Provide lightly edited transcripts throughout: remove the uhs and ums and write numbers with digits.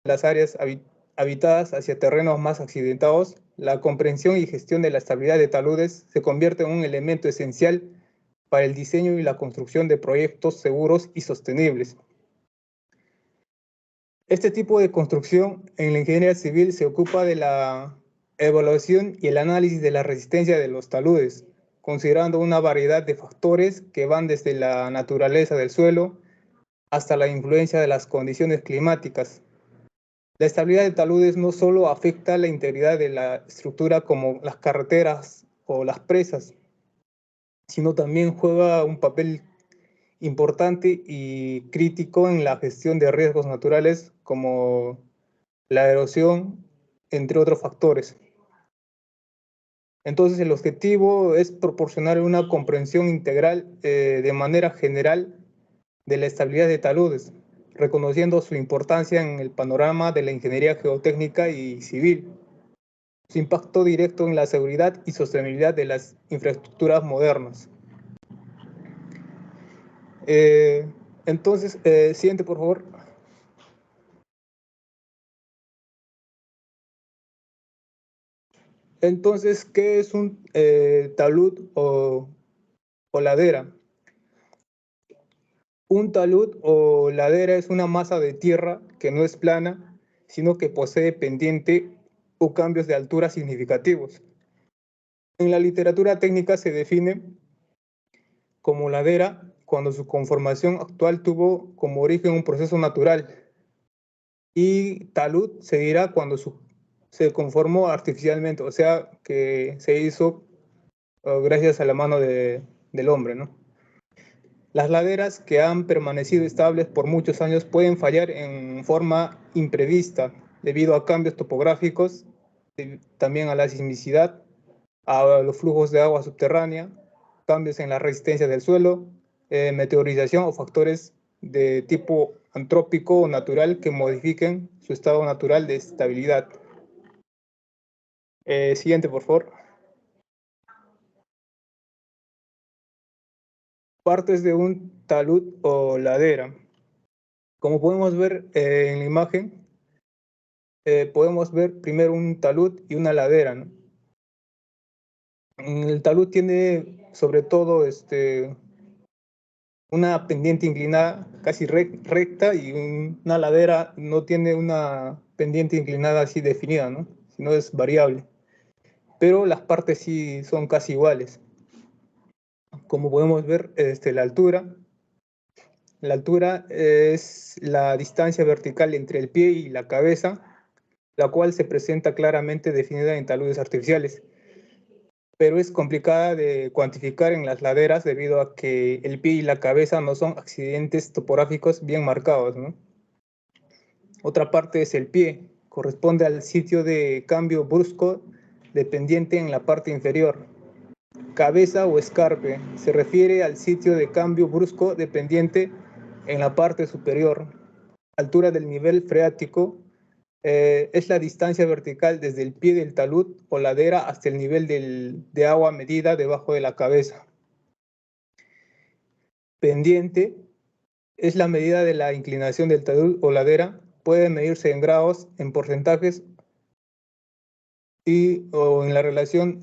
las áreas habitadas hacia terrenos más accidentados, la comprensión y gestión de la estabilidad de taludes se convierte en un elemento esencial para el diseño y la construcción de proyectos seguros y sostenibles. Este tipo de construcción en la ingeniería civil se ocupa de la evaluación y el análisis de la resistencia de los taludes, considerando una variedad de factores que van desde la naturaleza del suelo hasta la influencia de las condiciones climáticas. La estabilidad de taludes no solo afecta la integridad de la estructura como las carreteras o las presas, sino también juega un papel importante y crítico en la gestión de riesgos naturales como la erosión, entre otros factores. Entonces, el objetivo es proporcionar una comprensión integral de manera general de la estabilidad de taludes, reconociendo su importancia en el panorama de la ingeniería geotécnica y civil, su impacto directo en la seguridad y sostenibilidad de las infraestructuras modernas. Entonces, siguiente, por favor. Entonces, ¿qué es un talud o ladera? Un talud o ladera es una masa de tierra que no es plana, sino que posee pendiente o cambios de altura significativos. En la literatura técnica se define como ladera cuando su conformación actual tuvo como origen un proceso natural, y talud se dirá cuando se conformó artificialmente, o sea, que se hizo gracias a la mano del hombre, ¿no? Las laderas que han permanecido estables por muchos años pueden fallar en forma imprevista debido a cambios topográficos, también a la sismicidad, a los flujos de agua subterránea, cambios en la resistencia del suelo, meteorización o factores de tipo antrópico o natural que modifiquen su estado natural de estabilidad. Siguiente, por favor. Partes de un talud o ladera. Como podemos ver en la imagen, podemos ver primero un talud y una ladera, ¿no? El talud tiene sobre todo una pendiente inclinada casi recta, y una ladera no tiene una pendiente inclinada así definida, ¿no? Sino es variable. Pero las partes sí son casi iguales. Como podemos ver, la altura. La altura es la distancia vertical entre el pie y la cabeza, la cual se presenta claramente definida en taludes artificiales, pero es complicada de cuantificar en las laderas debido a que el pie y la cabeza no son accidentes topográficos bien marcados, ¿no? Otra parte es el pie, corresponde al sitio de cambio brusco de pendiente en la parte inferior. Cabeza o escarpe se refiere al sitio de cambio brusco de pendiente en la parte superior. Altura del nivel freático es la distancia vertical desde el pie del talud o ladera hasta el nivel de agua medida debajo de la cabeza. Pendiente es la medida de la inclinación del talud o ladera. Puede medirse en grados, en porcentajes o en la relación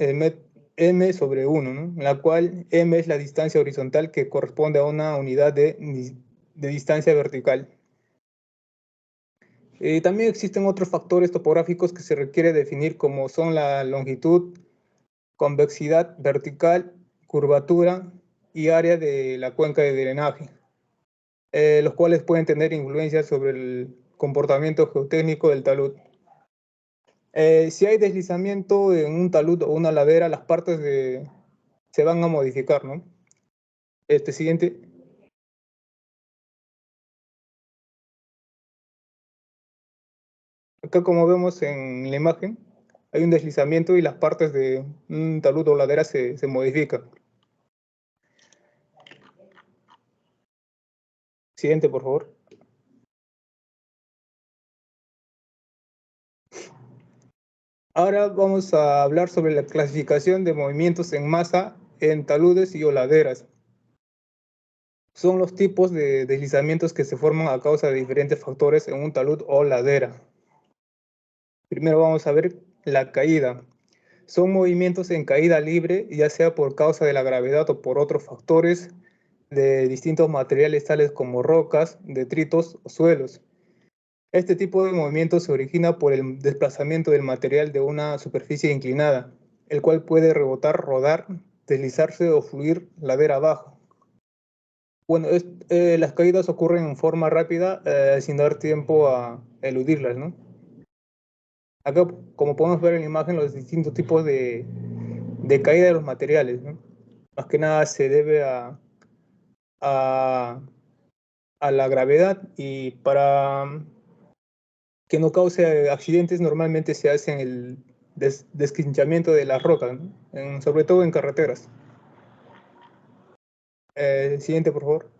m sobre 1, ¿no? En la cual m es la distancia horizontal que corresponde a una unidad de distancia vertical. También existen otros factores topográficos que se requiere definir, como son la longitud, convexidad vertical, curvatura y área de la cuenca de drenaje, los cuales pueden tener influencia sobre el comportamiento geotécnico del talud. Si hay deslizamiento en un talud o una ladera, las partes se van a modificar, ¿no? Siguiente. Acá, como vemos en la imagen, hay un deslizamiento y las partes de un talud o ladera se modifican. Siguiente, por favor. Ahora vamos a hablar sobre la clasificación de movimientos en masa en taludes y o laderas. Son los tipos de deslizamientos que se forman a causa de diferentes factores en un talud o ladera. Primero vamos a ver la caída. Son movimientos en caída libre, ya sea por causa de la gravedad o por otros factores de distintos materiales tales como rocas, detritos o suelos. Este tipo de movimiento se origina por el desplazamiento del material de una superficie inclinada, el cual puede rebotar, rodar, deslizarse o fluir ladera abajo. Bueno, las caídas ocurren en forma rápida sin dar tiempo a eludirlas, ¿no? Acá, como podemos ver en la imagen, los distintos tipos de caída de los materiales, ¿no? Más que nada se debe a, a la gravedad, y para que no cause accidentes normalmente se hace en el desquinchamiento de las rocas, ¿no? Sobre todo en carreteras. Siguiente, por favor.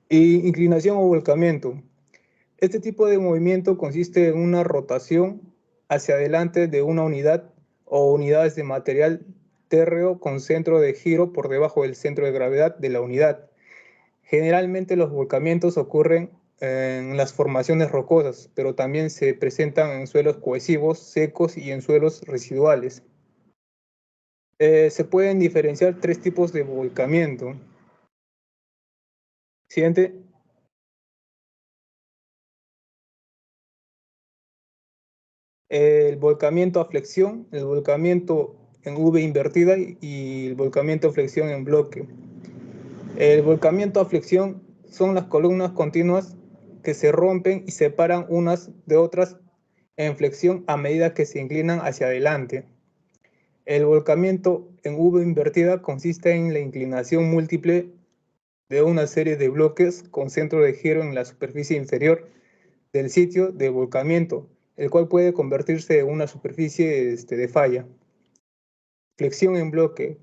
Inclinación o volcamiento. Este tipo de movimiento consiste en una rotación hacia adelante de una unidad o unidades de material térreo con centro de giro por debajo del centro de gravedad de la unidad. Generalmente los volcamientos ocurren en las formaciones rocosas, pero también se presentan en suelos cohesivos, secos y en suelos residuales. Se pueden diferenciar tres tipos de volcamiento. Siguiente. El volcamiento a flexión, el volcamiento en V invertida y el volcamiento a flexión en bloque. El volcamiento a flexión son las columnas continuas que se rompen y separan unas de otras en flexión a medida que se inclinan hacia adelante. El volcamiento en V invertida consiste en la inclinación múltiple de una serie de bloques con centro de giro en la superficie inferior del sitio de volcamiento, el cual puede convertirse en una superficie de falla. Flexión en bloque.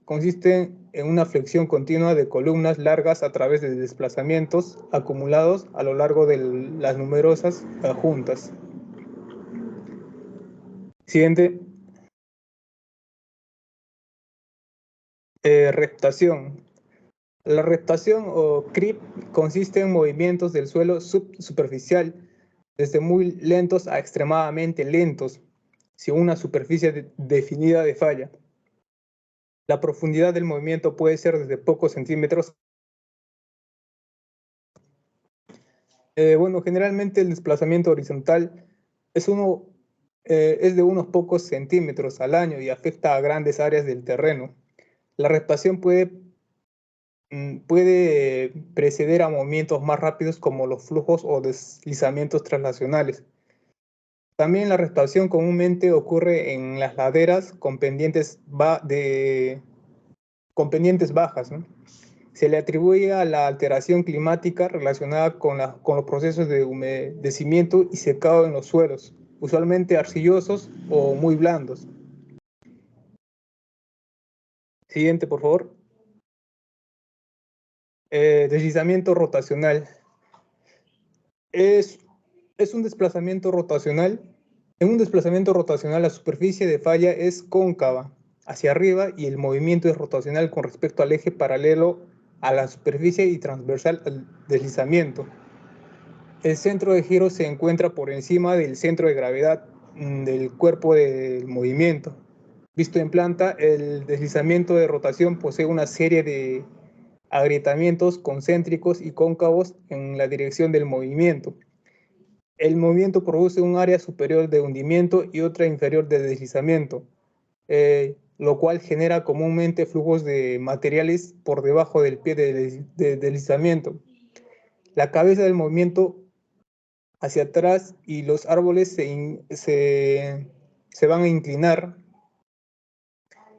Consiste en una flexión continua de columnas largas a través de desplazamientos acumulados a lo largo de las numerosas juntas. Siguiente. Reptación. La reptación o creep consiste en movimientos del suelo subsuperficial desde muy lentos a extremadamente lentos, sin una superficie definida de falla. La profundidad del movimiento puede ser desde pocos centímetros. Bueno, generalmente el desplazamiento horizontal es de unos pocos centímetros al año y afecta a grandes áreas del terreno. La reptación puede preceder a movimientos más rápidos como los flujos o deslizamientos traslacionales. También la reptación comúnmente ocurre en las laderas con pendientes bajas, ¿no? Se le atribuye a la alteración climática relacionada con los procesos de humedecimiento y secado en los suelos, usualmente arcillosos o muy blandos. Siguiente, por favor. Deslizamiento rotacional. Es un desplazamiento rotacional. En un desplazamiento rotacional, la superficie de falla es cóncava hacia arriba y el movimiento es rotacional con respecto al eje paralelo a la superficie y transversal al deslizamiento. El centro de giro se encuentra por encima del centro de gravedad del cuerpo del movimiento. Visto en planta, el deslizamiento de rotación posee una serie de agrietamientos concéntricos y cóncavos en la dirección del movimiento. El movimiento produce un área superior de hundimiento y otra inferior de deslizamiento, lo cual genera comúnmente flujos de materiales por debajo del pie de deslizamiento. La cabeza del movimiento hacia atrás y los árboles se van a inclinar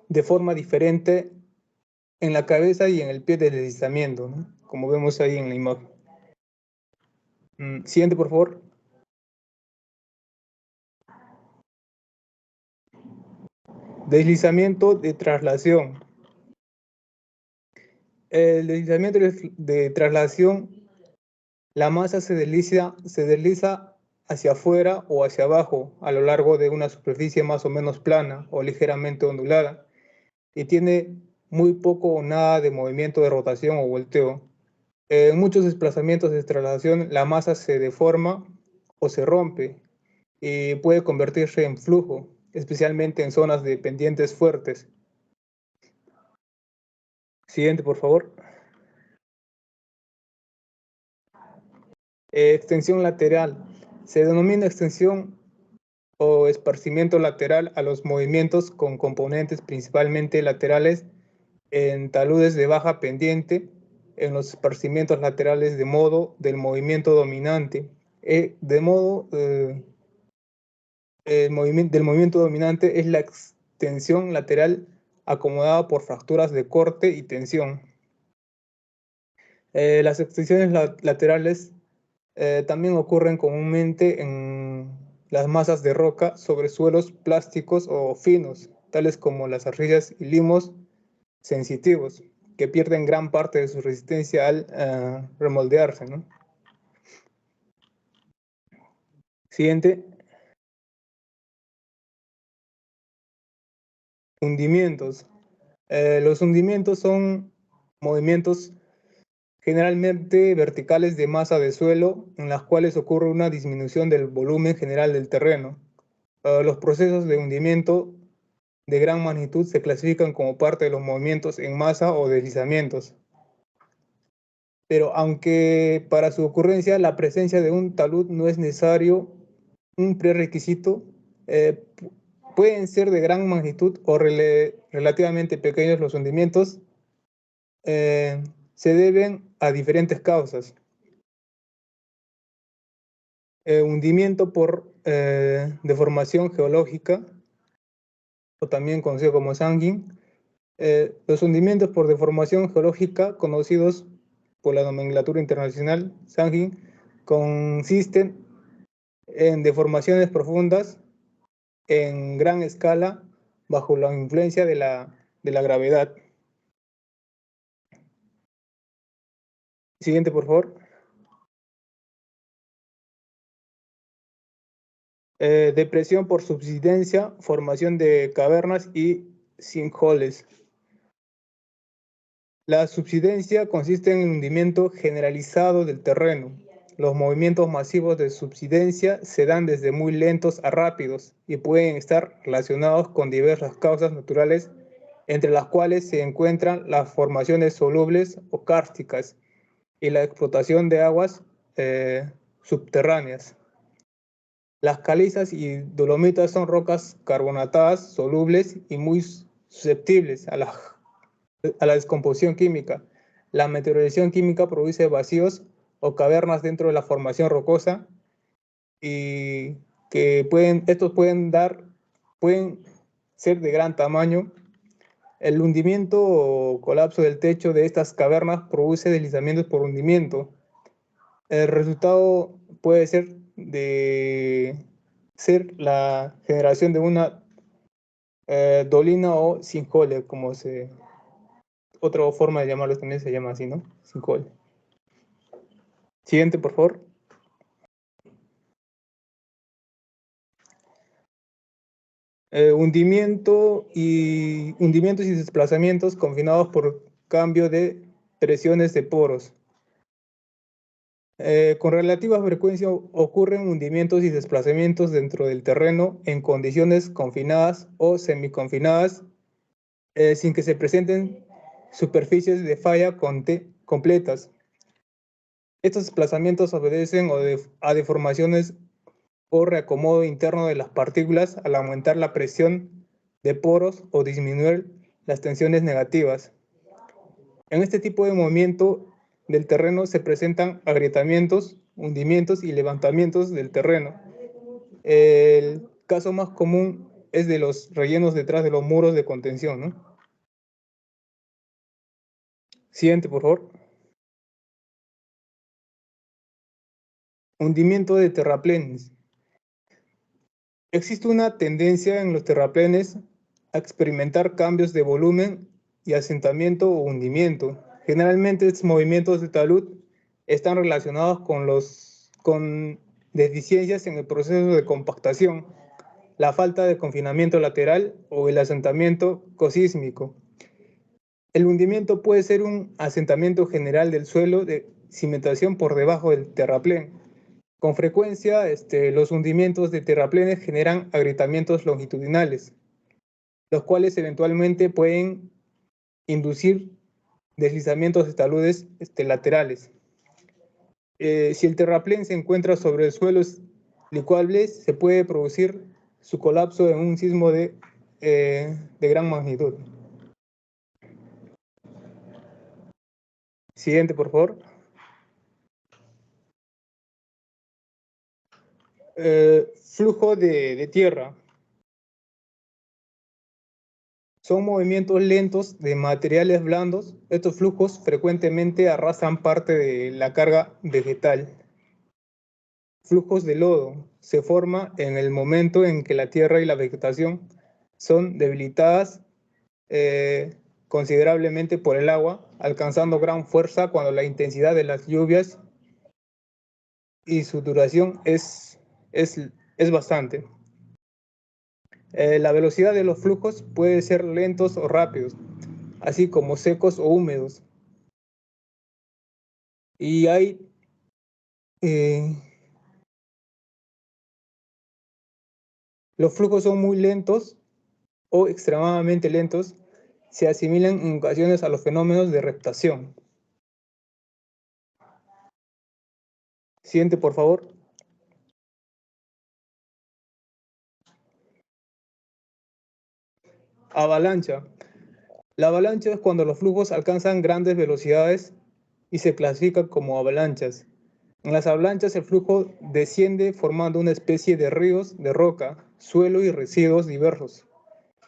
de forma diferente en la cabeza y en el pie de deslizamiento, ¿no? Como vemos ahí en la imagen. Siguiente, por favor. Deslizamiento de traslación. El deslizamiento de traslación, la masa se desliza hacia afuera o hacia abajo a lo largo de una superficie más o menos plana o ligeramente ondulada y tiene muy poco o nada de movimiento de rotación o volteo. En muchos desplazamientos de traslación, la masa se deforma o se rompe y puede convertirse en flujo, especialmente en zonas de pendientes fuertes. Siguiente, por favor. Extensión lateral. Se denomina extensión o esparcimiento lateral a los movimientos con componentes principalmente laterales en taludes de baja pendiente, en los esparcimientos laterales de modo del movimiento dominante. Del movimiento dominante es la extensión lateral acomodada por fracturas de corte y tensión. Las extensiones laterales también ocurren comúnmente en las masas de roca sobre suelos plásticos o finos, tales como las arcillas y limos sensitivos, que pierden gran parte de su resistencia al remoldearse, ¿no? Siguiente. Hundimientos. Los hundimientos son movimientos generalmente verticales de masa de suelo en las cuales ocurre una disminución del volumen general del terreno. Los procesos de hundimiento de gran magnitud se clasifican como parte de los movimientos en masa o deslizamientos. Pero aunque para su ocurrencia la presencia de un talud no es necesario un prerequisito, pueden ser de gran magnitud o relativamente pequeños los hundimientos, se deben a diferentes causas. Hundimiento por deformación geológica, o también conocido como sanding. Los hundimientos por deformación geológica, conocidos por la nomenclatura internacional sanding, consisten en deformaciones profundas en gran escala bajo la influencia de la gravedad. Siguiente, por favor. Depresión por subsidencia, formación de cavernas y sinkholes. La subsidencia consiste en un hundimiento generalizado del terreno. Los movimientos masivos de subsidencia se dan desde muy lentos a rápidos y pueden estar relacionados con diversas causas naturales, entre las cuales se encuentran las formaciones solubles o kársticas y la explotación de aguas subterráneas. Las calizas y dolomitas son rocas carbonatadas, solubles y muy susceptibles a la descomposición química. La meteorización química produce vacíos o cavernas dentro de la formación rocosa y que estos pueden ser de gran tamaño. El hundimiento o colapso del techo de estas cavernas produce deslizamientos por hundimiento. El resultado puede ser la generación de una dolina o sinkhole, otra forma de llamarlo también se llama así, ¿no? Sinkhole. Siguiente, por favor. Hundimientos y desplazamientos confinados por cambio de presiones de poros. Con relativa frecuencia ocurren hundimientos y desplazamientos dentro del terreno en condiciones confinadas o semiconfinadas, sin que se presenten superficies de falla completas. Estos desplazamientos obedecen a deformaciones o reacomodo interno de las partículas al aumentar la presión de poros o disminuir las tensiones negativas. En este tipo de movimiento del terreno se presentan agrietamientos, hundimientos y levantamientos del terreno. El caso más común es de los rellenos detrás de los muros de contención, ¿no? Siguiente, por favor. Hundimiento de terraplenes. Existe una tendencia en los terraplenes a experimentar cambios de volumen y asentamiento o hundimiento. Generalmente estos movimientos de talud están relacionados con deficiencias en el proceso de compactación, la falta de confinamiento lateral o el asentamiento cosísmico. El hundimiento puede ser un asentamiento general del suelo cimentación por debajo del terraplén. Con frecuencia, los hundimientos de terraplenes generan agrietamientos longitudinales, los cuales eventualmente pueden inducir deslizamientos de taludes laterales. Si el terraplén se encuentra sobre suelos licuables, se puede producir su colapso en un sismo de gran magnitud. Siguiente, por favor. Flujo de tierra. Son movimientos lentos de materiales blandos. Estos flujos frecuentemente arrasan parte de la carga vegetal. Flujos de lodo. Se forma en el momento en que la tierra y la vegetación son debilitadas considerablemente por el agua, alcanzando gran fuerza cuando la intensidad de las lluvias y su duración es bastante. La velocidad de los flujos puede ser lentos o rápidos, así como secos o húmedos. Y hay los flujos son muy lentos o extremadamente lentos, se asimilan en ocasiones a los fenómenos de reptación. Siguiente, por favor. Avalancha. La avalancha es cuando los flujos alcanzan grandes velocidades y se clasifica como avalanchas. En las avalanchas el flujo desciende formando una especie de ríos de roca, suelo y residuos diversos.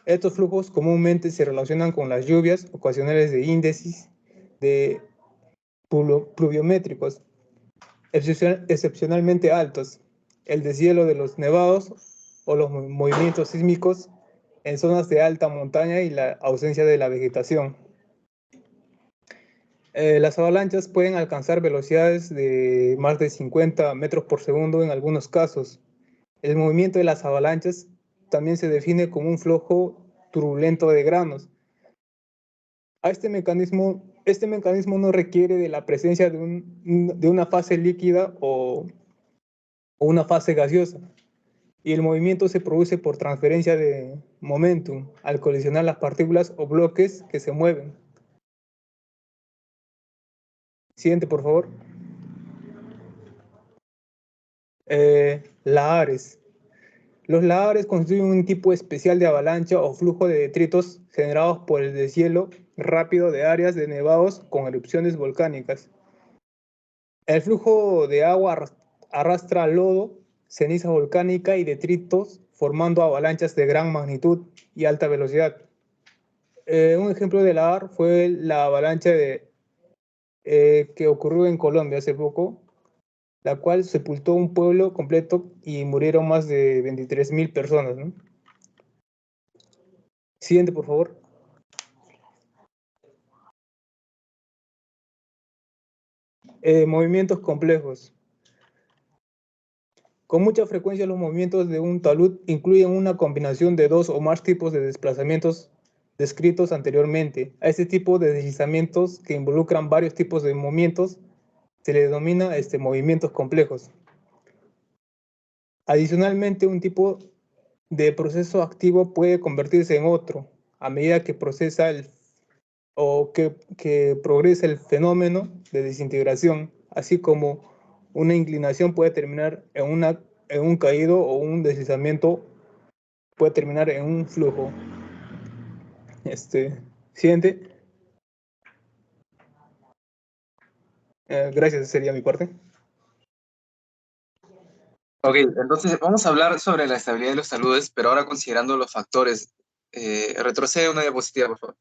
Estos flujos comúnmente se relacionan con las lluvias ocasionales de índices de pluviométricos excepcionalmente altos, el deshielo de los nevados o los movimientos sísmicos en zonas de alta montaña y la ausencia de la vegetación. Las avalanchas pueden alcanzar velocidades de más de 50 metros por segundo en algunos casos. El movimiento de las avalanchas también se define como un flujo turbulento de granos. Este mecanismo no requiere de la presencia de una fase líquida o una fase gaseosa, y el movimiento se produce por transferencia de momentum al colisionar las partículas o bloques que se mueven. Siguiente, por favor. Lahares. Los lahares constituyen un tipo especial de avalancha o flujo de detritos generados por el deshielo rápido de áreas de nevados con erupciones volcánicas. El flujo de agua arrastra lodo, ceniza volcánica y detritos, formando avalanchas de gran magnitud y alta velocidad. Un ejemplo de lahar fue la avalancha que ocurrió en Colombia hace poco, la cual sepultó un pueblo completo y murieron más de 23.000 personas, ¿no? Siguiente, por favor. Movimientos complejos. Con mucha frecuencia los movimientos de un talud incluyen una combinación de dos o más tipos de desplazamientos descritos anteriormente. A este tipo de deslizamientos que involucran varios tipos de movimientos se le denomina movimientos complejos. Adicionalmente, un tipo de proceso activo puede convertirse en otro a medida que procesa que progresa el fenómeno de desintegración, así como una inclinación puede terminar en un caído o un deslizamiento puede terminar en un flujo. Siguiente. Gracias, sería mi parte. Ok, entonces vamos a hablar sobre la estabilidad de los taludes, pero ahora considerando los factores. Retrocede una diapositiva, por favor.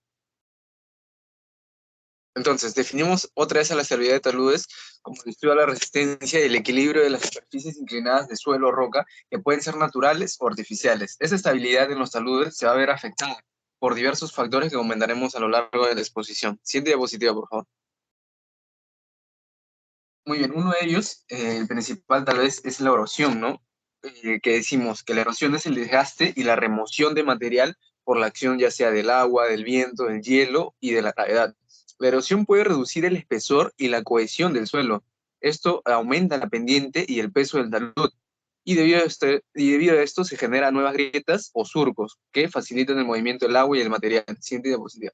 Entonces, definimos otra vez a la estabilidad de taludes como describe la resistencia y el equilibrio de las superficies inclinadas de suelo o roca, que pueden ser naturales o artificiales. Esa estabilidad en los taludes se va a ver afectada por diversos factores que comentaremos a lo largo de la exposición. Siguiente diapositiva, por favor. Muy bien, uno de ellos, el principal tal vez, es la erosión, ¿no? Que decimos que la erosión es el desgaste y la remoción de material por la acción ya sea del agua, del viento, del hielo y de la gravedad. La erosión puede reducir el espesor y la cohesión del suelo. Esto aumenta la pendiente y el peso del talud. Y debido a esto se generan nuevas grietas o surcos que facilitan el movimiento del agua y el material. Siguiente diapositiva.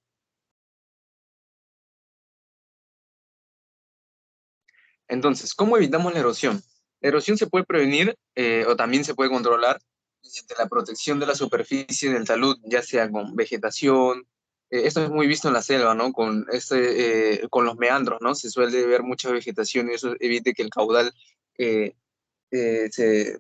Entonces, ¿cómo evitamos la erosión? La erosión se puede prevenir o también se puede controlar mediante la protección de la superficie del talud, ya sea con vegetación. Esto es muy visto en la selva, ¿no? Con los meandros, ¿no? Se suele ver mucha vegetación y eso evita que el caudal eh, se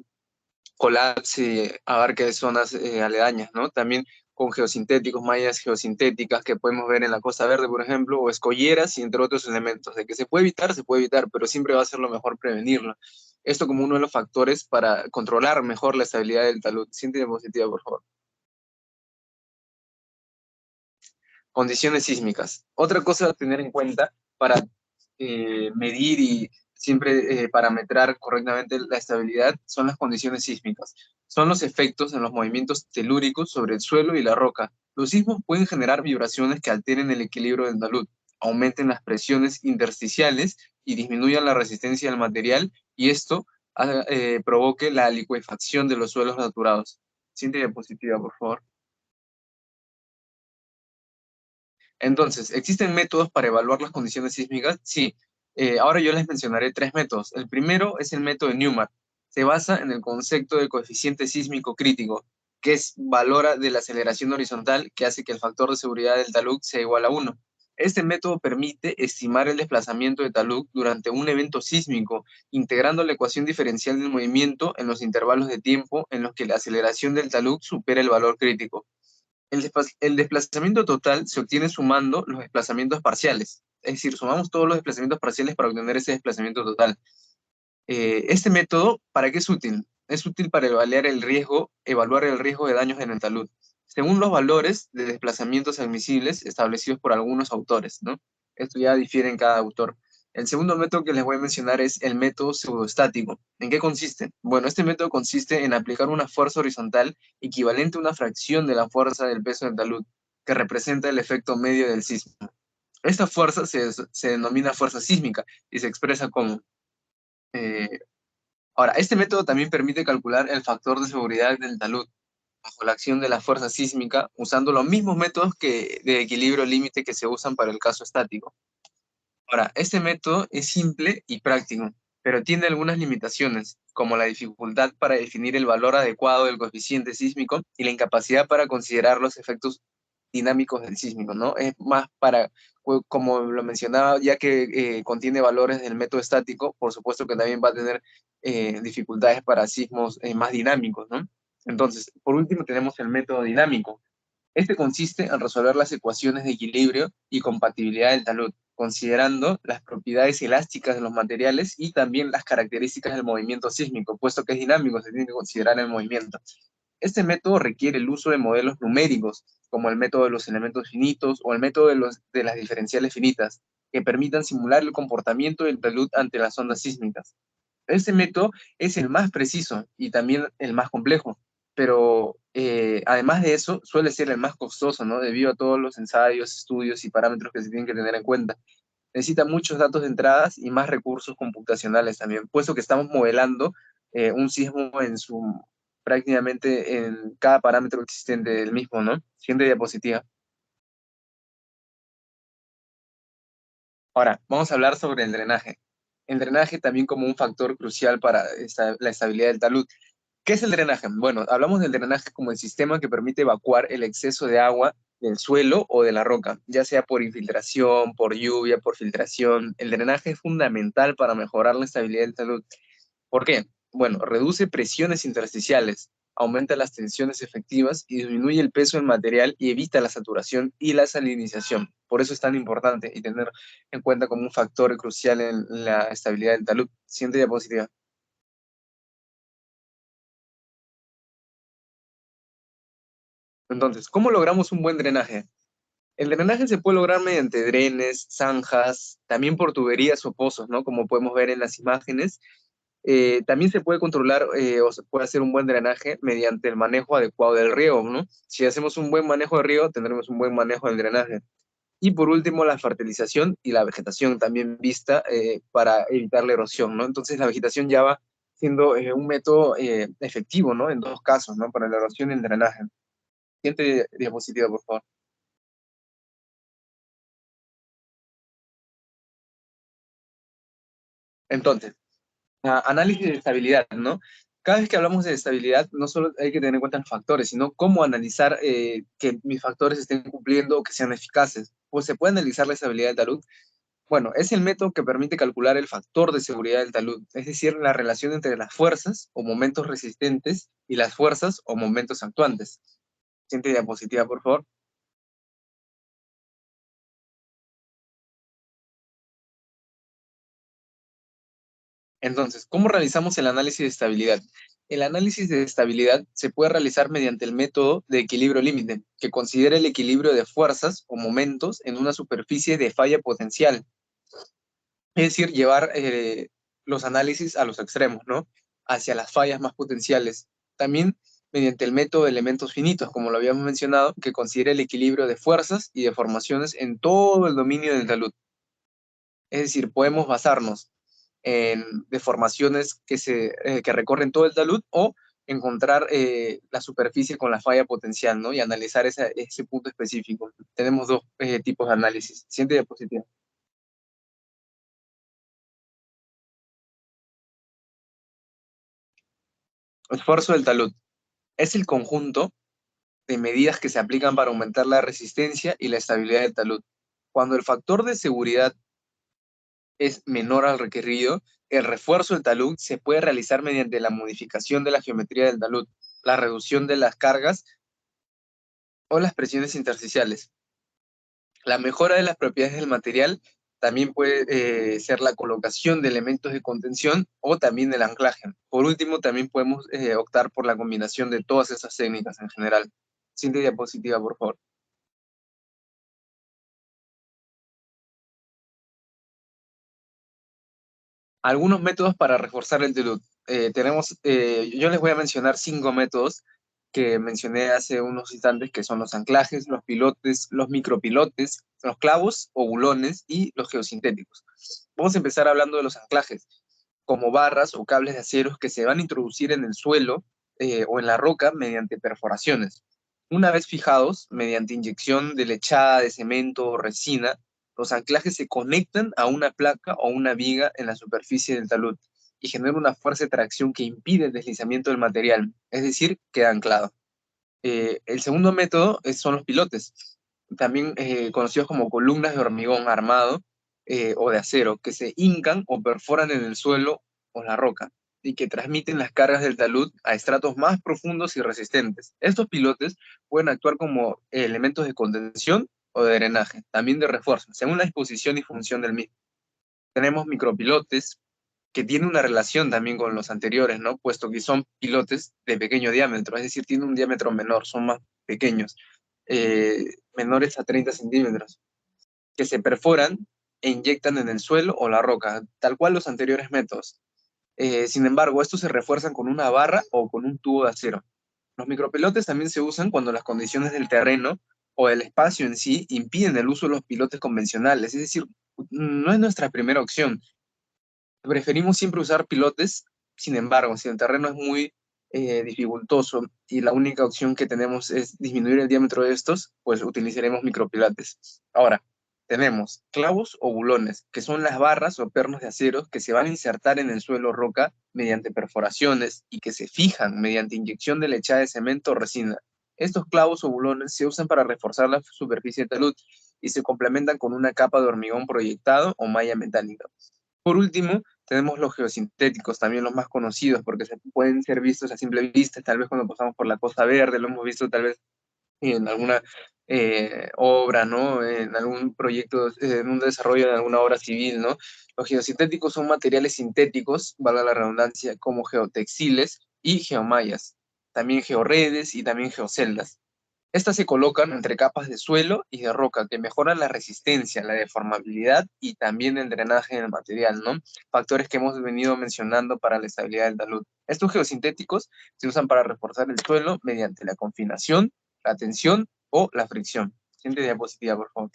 colapse, abarque zonas aledañas, ¿no? También con geosintéticos, mallas geosintéticas que podemos ver en la Costa Verde, por ejemplo, o escolleras y entre otros elementos. De que se puede evitar, pero siempre va a ser lo mejor prevenirlo. Esto como uno de los factores para controlar mejor la estabilidad del talud. Siguiente diapositiva, por favor. Condiciones sísmicas. Otra cosa a tener en cuenta para medir y siempre parametrar correctamente la estabilidad son las condiciones sísmicas. Son los efectos en los movimientos telúricos sobre el suelo y la roca. Los sismos pueden generar vibraciones que alteren el equilibrio del talud, aumenten las presiones intersticiales y disminuyan la resistencia del material, y esto provoque la licuefacción de los suelos saturados. Siguiente diapositiva, por favor. Entonces, ¿existen métodos para evaluar las condiciones sísmicas? Sí. Ahora yo les mencionaré tres métodos. El primero es el método de Newman. Se basa en el concepto del coeficiente sísmico crítico, que valora de la aceleración horizontal que hace que el factor de seguridad del talud sea igual a 1. Este método permite estimar el desplazamiento de talud durante un evento sísmico, integrando la ecuación diferencial del movimiento en los intervalos de tiempo en los que la aceleración del talud supera el valor crítico. El desplazamiento total se obtiene sumando los desplazamientos parciales. Es decir, sumamos todos los desplazamientos parciales para obtener ese desplazamiento total. Este método, ¿para qué es útil? Es útil para evaluar el riesgo de daños en el talud, según los valores de desplazamientos admisibles establecidos por algunos autores, ¿no? Esto ya difiere en cada autor. El segundo método que les voy a mencionar es el método pseudostático. ¿En qué consiste? Bueno, este método consiste en aplicar una fuerza horizontal equivalente a una fracción de la fuerza del peso del talud, que representa el efecto medio del sismo. Esta fuerza se denomina fuerza sísmica y se expresa como eh, ahora, este método también permite calcular el factor de seguridad del talud bajo la acción de la fuerza sísmica, usando los mismos métodos de equilibrio límite que se usan para el caso estático. Ahora, este método es simple y práctico, pero tiene algunas limitaciones, como la dificultad para definir el valor adecuado del coeficiente sísmico y la incapacidad para considerar los efectos dinámicos del sísmico, ¿no? Es más para, como lo mencionaba, ya que contiene valores del método estático, por supuesto que también va a tener dificultades para sismos más dinámicos, ¿no? Entonces, por último, tenemos el método dinámico. Este consiste en resolver las ecuaciones de equilibrio y compatibilidad del talud, considerando las propiedades elásticas de los materiales y también las características del movimiento sísmico, puesto que es dinámico, se tiene que considerar el movimiento. Este método requiere el uso de modelos numéricos, como el método de los elementos finitos o el método de las diferenciales finitas, que permitan simular el comportamiento del talud ante las ondas sísmicas. Este método es el más preciso y también el más complejo, pero además de eso suele ser el más costoso, ¿no? Debido a todos los ensayos, estudios y parámetros que se tienen que tener en cuenta. Necesita muchos datos de entradas y más recursos computacionales también, puesto que estamos modelando un sismo prácticamente en cada parámetro existente del mismo, ¿no? Siguiente diapositiva. Ahora, vamos a hablar sobre el drenaje. El drenaje también como un factor crucial para la estabilidad del talud. ¿Qué es el drenaje? Bueno, hablamos del drenaje como el sistema que permite evacuar el exceso de agua del suelo o de la roca, ya sea por infiltración, por lluvia, por filtración. El drenaje es fundamental para mejorar la estabilidad del talud. ¿Por qué? Bueno, reduce presiones intersticiales, aumenta las tensiones efectivas y disminuye el peso del material y evita la saturación y la salinización. Por eso es tan importante y tener en cuenta como un factor crucial en la estabilidad del talud. Siguiente diapositiva. Entonces, ¿cómo logramos un buen drenaje? El drenaje se puede lograr mediante drenes, zanjas, también por tuberías o pozos, ¿no? Como podemos ver en las imágenes. También se puede controlar o se puede hacer un buen drenaje mediante el manejo adecuado del riego, ¿no? Si hacemos un buen manejo del riego, tendremos un buen manejo del drenaje. Y por último, la fertilización y la vegetación también vista para evitar la erosión, ¿no? Entonces la vegetación ya va siendo un método efectivo, ¿no? En dos casos, ¿no? Para la erosión y el drenaje. Siguiente diapositiva, por favor. Entonces, análisis de estabilidad, ¿no? Cada vez que hablamos de estabilidad, no solo hay que tener en cuenta los factores, sino cómo analizar que mis factores estén cumpliendo o que sean eficaces. Pues se puede analizar la estabilidad del talud. Bueno, es el método que permite calcular el factor de seguridad del talud, es decir, la relación entre las fuerzas o momentos resistentes y las fuerzas o momentos actuantes. Siguiente diapositiva, por favor. Entonces, ¿cómo realizamos el análisis de estabilidad? El análisis de estabilidad se puede realizar mediante el método de equilibrio límite, que considera el equilibrio de fuerzas o momentos en una superficie de falla potencial. Es decir, llevar los análisis a los extremos, ¿no? Hacia las fallas más potenciales. También mediante el método de elementos finitos, como lo habíamos mencionado, que considera el equilibrio de fuerzas y deformaciones en todo el dominio del talud. Es decir, podemos basarnos en deformaciones que recorren todo el talud o encontrar la superficie con la falla potencial, ¿no? Y analizar ese punto específico. Tenemos dos tipos de análisis. Siguiente diapositiva. Esfuerzo del talud. Es el conjunto de medidas que se aplican para aumentar la resistencia y la estabilidad del talud. Cuando el factor de seguridad es menor al requerido, el refuerzo del talud se puede realizar mediante la modificación de la geometría del talud, la reducción de las cargas o las presiones intersticiales. La mejora de las propiedades del material también puede ser la colocación de elementos de contención o también el anclaje. Por último, también podemos optar por la combinación de todas esas técnicas en general. Siguiente diapositiva, por favor. Algunos métodos para reforzar el talud. Yo les voy a mencionar 5 métodos que mencioné hace unos instantes, que son los anclajes, los pilotes, los micropilotes, los clavos o bulones y los geosintéticos. Vamos a empezar hablando de los anclajes, como barras o cables de acero que se van a introducir en el suelo o en la roca mediante perforaciones. Una vez fijados, mediante inyección de lechada de cemento o resina, los anclajes se conectan a una placa o una viga en la superficie del talud y generan una fuerza de tracción que impide el deslizamiento del material, es decir, queda anclado. El segundo método son los pilotes, también conocidos como columnas de hormigón armado o de acero, que se hincan o perforan en el suelo o la roca y que transmiten las cargas del talud a estratos más profundos y resistentes. Estos pilotes pueden actuar como elementos de contención o de drenaje, también de refuerzo, según la disposición y función del mismo. Tenemos micropilotes, que tienen una relación también con los anteriores, ¿no? Puesto que son pilotes de pequeño diámetro, es decir, tienen un diámetro menor, son más pequeños, menores a 30 centímetros, que se perforan e inyectan en el suelo o la roca, tal cual los anteriores métodos. Sin embargo, estos se refuerzan con una barra o con un tubo de acero. Los micropilotes también se usan cuando las condiciones del terreno o el espacio en sí impiden el uso de los pilotes convencionales, es decir, no es nuestra primera opción. Preferimos siempre usar pilotes, sin embargo, si el terreno es muy dificultoso y la única opción que tenemos es disminuir el diámetro de estos, pues utilizaremos micropilotes. Ahora, tenemos clavos o bulones, que son las barras o pernos de acero que se van a insertar en el suelo o roca mediante perforaciones y que se fijan mediante inyección de lechada de cemento o resina. Estos clavos o bulones se usan para reforzar la superficie de talud y se complementan con una capa de hormigón proyectado o malla metálica. Por último, tenemos los geosintéticos, también los más conocidos, porque pueden ser vistos a simple vista, tal vez cuando pasamos por la Costa Verde, lo hemos visto tal vez en alguna obra, ¿no? En algún proyecto, en un desarrollo de alguna obra civil, ¿no? Los geosintéticos son materiales sintéticos, valga la redundancia, como geotextiles y geomallas, también georredes y también geoceldas. Estas se colocan entre capas de suelo y de roca que mejoran la resistencia, la deformabilidad y también el drenaje del material, ¿no? Factores que hemos venido mencionando para la estabilidad del talud. Estos geosintéticos se usan para reforzar el suelo mediante la confinación, la tensión o la fricción. Siguiente diapositiva, por favor.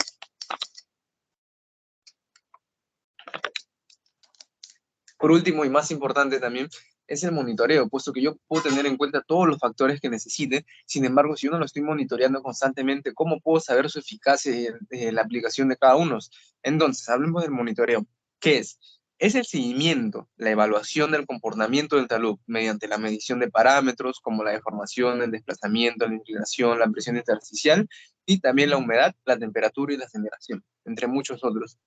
Por último, y más importante también, es el monitoreo, puesto que yo puedo tener en cuenta todos los factores que necesite. Sin embargo, si yo no lo estoy monitoreando constantemente, ¿cómo puedo saber su eficacia en la aplicación de cada uno? Entonces, hablemos del monitoreo. ¿Qué es? Es el seguimiento, la evaluación del comportamiento del talud mediante la medición de parámetros como la deformación, el desplazamiento, la inclinación, la presión intersticial y también la humedad, la temperatura y la aceleración, entre muchos otros.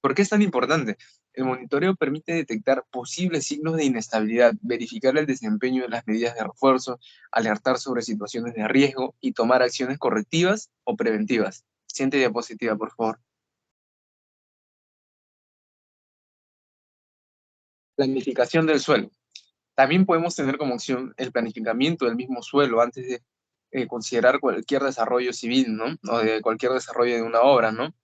¿Por qué es tan importante? El monitoreo permite detectar posibles signos de inestabilidad, verificar el desempeño de las medidas de refuerzo, alertar sobre situaciones de riesgo y tomar acciones correctivas o preventivas. Siguiente diapositiva, por favor. Planificación del suelo. También podemos tener como opción el planificamiento del mismo suelo antes de considerar cualquier desarrollo civil, ¿no? O de cualquier desarrollo de una obra, ¿no?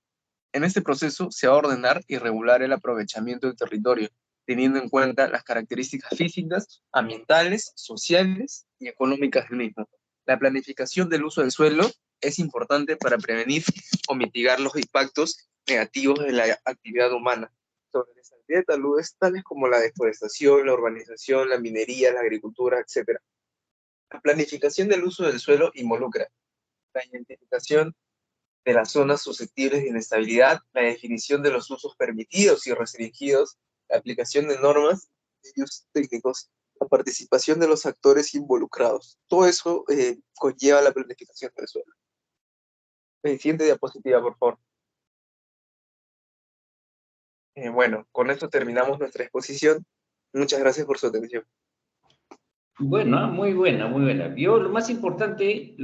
En este proceso se va a ordenar y regular el aprovechamiento del territorio, teniendo en cuenta las características físicas, ambientales, sociales y económicas del mismo. La planificación del uso del suelo es importante para prevenir o mitigar los impactos negativos de la actividad humana sobre la estabilidad de taludes, tales como la deforestación, la urbanización, la minería, la agricultura, etc. La planificación del uso del suelo involucra la identificación de las zonas susceptibles de inestabilidad, la definición de los usos permitidos y restringidos, la aplicación de normas, criterios técnicos, la participación de los actores involucrados. Todo eso conlleva la planificación del suelo. Siguiente diapositiva, por favor. Bueno, con esto terminamos nuestra exposición. Muchas gracias por su atención. Bueno, muy buena, muy buena. Yo lo más importante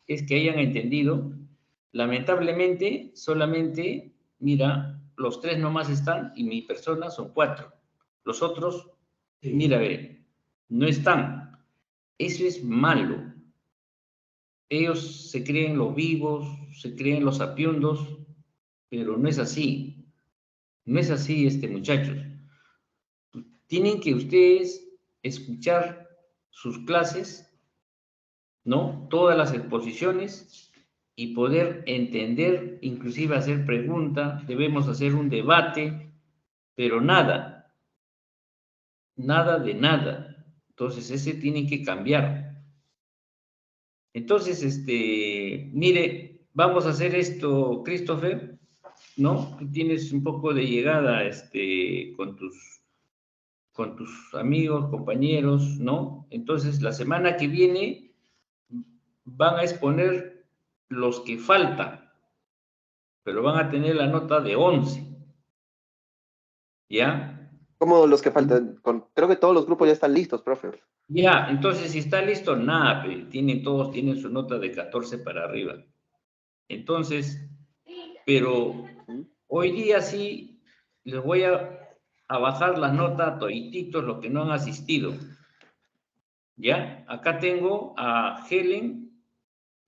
es que hayan entendido. Lamentablemente, solamente, mira, los 3 nomás están y mi persona son 4. Los otros, mira, ve, no están. Eso es malo. Ellos se creen los vivos, se creen los sapiundos, pero no es así. No es así, muchachos. Tienen que ustedes escuchar sus clases, ¿no? Todas las exposiciones y poder entender, inclusive hacer preguntas, debemos hacer un debate, pero nada, nada de nada. Entonces, ese tiene que cambiar. Entonces, mire, vamos a hacer esto, Christopher, ¿no? Tú tienes un poco de llegada, con tus amigos, compañeros, ¿no? Entonces, la semana que viene van a exponer los que faltan, pero van a tener la nota de 11, ¿ya? ¿Cómo los que faltan? Creo que todos los grupos ya están listos, profe. Ya, entonces si está listo, nada, todos tienen su nota de 14 para arriba. Entonces, pero hoy día sí les voy a bajar las notas a todititos los que no han asistido. ¿Ya? Acá tengo a Helen,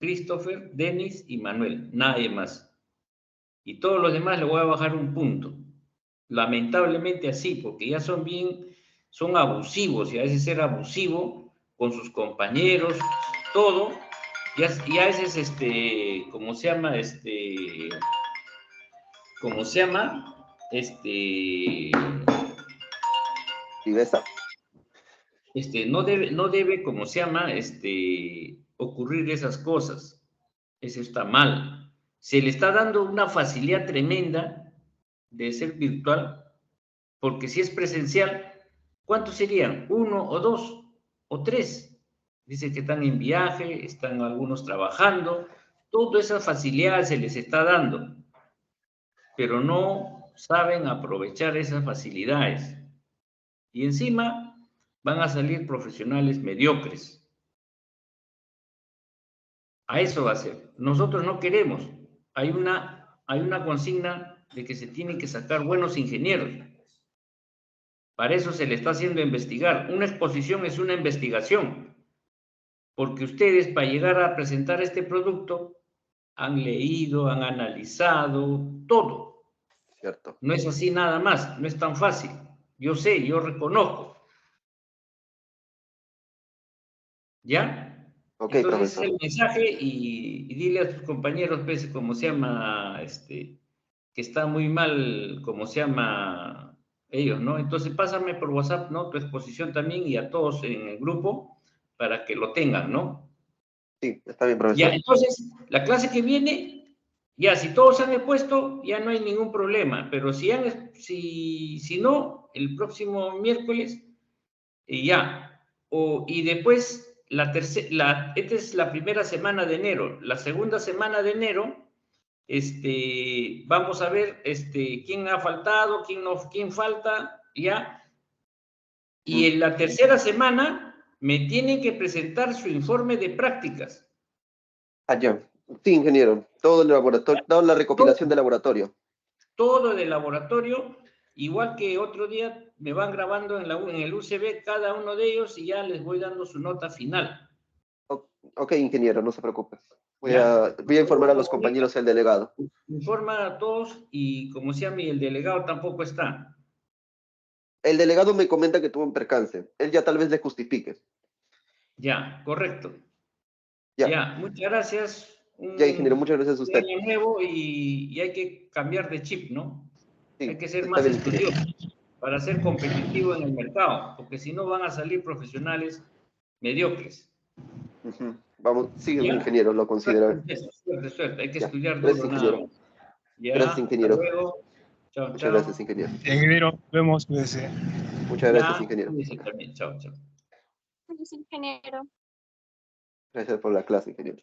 Christopher, Denis y Manuel, nadie más. Y todos los demás les voy a bajar un punto. Lamentablemente así, porque ya son abusivos, y a veces ser abusivo con sus compañeros, todo, y a veces, ¿cómo se llama? ¿Cómo se llama? ¿Y de esta? No debe, ¿cómo se llama? Ocurrir esas cosas. Eso está mal. Se le está dando una facilidad tremenda de ser virtual, porque si es presencial, ¿cuántos serían? 1 o 2 o 3. Dice que están en viaje, están algunos trabajando, toda esa facilidad se les está dando, pero no saben aprovechar esas facilidades. Y encima van a salir profesionales mediocres. A eso va a ser. Nosotros no queremos. Hay una consigna de que se tienen que sacar buenos ingenieros. Para eso se le está haciendo investigar. Una exposición es una investigación. Porque ustedes, para llegar a presentar este producto, han leído, han analizado, todo. Cierto. No es así nada más, no es tan fácil. Yo sé, yo reconozco. ¿Ya? Ok, Entonces profesor. es el mensaje y dile a tus compañeros, pues, cómo se llama, que está muy mal, cómo se llama, ellos, ¿no? Entonces pásame por WhatsApp, ¿no? Tu exposición también y a todos en el grupo para que lo tengan, ¿no? Sí, está bien, Ya, profesor. entonces, la clase que viene, ya, si todos han expuesto, ya no hay ningún problema, pero si no, el próximo miércoles, ya, y después, esta es la primera semana de enero, la segunda semana de enero, vamos a ver, quién ha faltado, quién no, quién falta, ya, y en la tercera semana me tienen que presentar su informe de prácticas. Allá. Sí, ingeniero. Todo el laboratorio, toda la recopilación del laboratorio. Todo del laboratorio, igual que otro día me van grabando en el UCB cada uno de ellos y ya les voy dando su nota final. Ok, ingeniero, no se preocupe. Voy ¿Ya? a informar a los compañeros y al delegado. Informa a todos y como se llama, el delegado tampoco está. El delegado me comenta que tuvo un percance. Él ya tal vez le justifique. Ya, correcto. Ya, Ya, muchas gracias. ya, ingeniero, muchas gracias a usted. Año nuevo y hay que cambiar de chip, ¿no? Hay Sí, que ser está más bien, ingeniero. estudiosos para ser competitivo en el mercado, porque si no van a salir profesionales mediocres. Ujú. Vamos, sigue, ¿Ya? ingeniero, lo considero. Suerte. Hay que Ya, estudiar gracias, duro nada ingeniero. más. Ya, Gracias, hasta ingeniero. luego. Chao, Muchas chao. gracias, ingeniero. Ingeniero, nos vemos, cuídese. Muchas gracias, Ya, ingeniero. cuídese también. Chao, chao. Gracias, ingeniero. Gracias por la clase, ingeniero.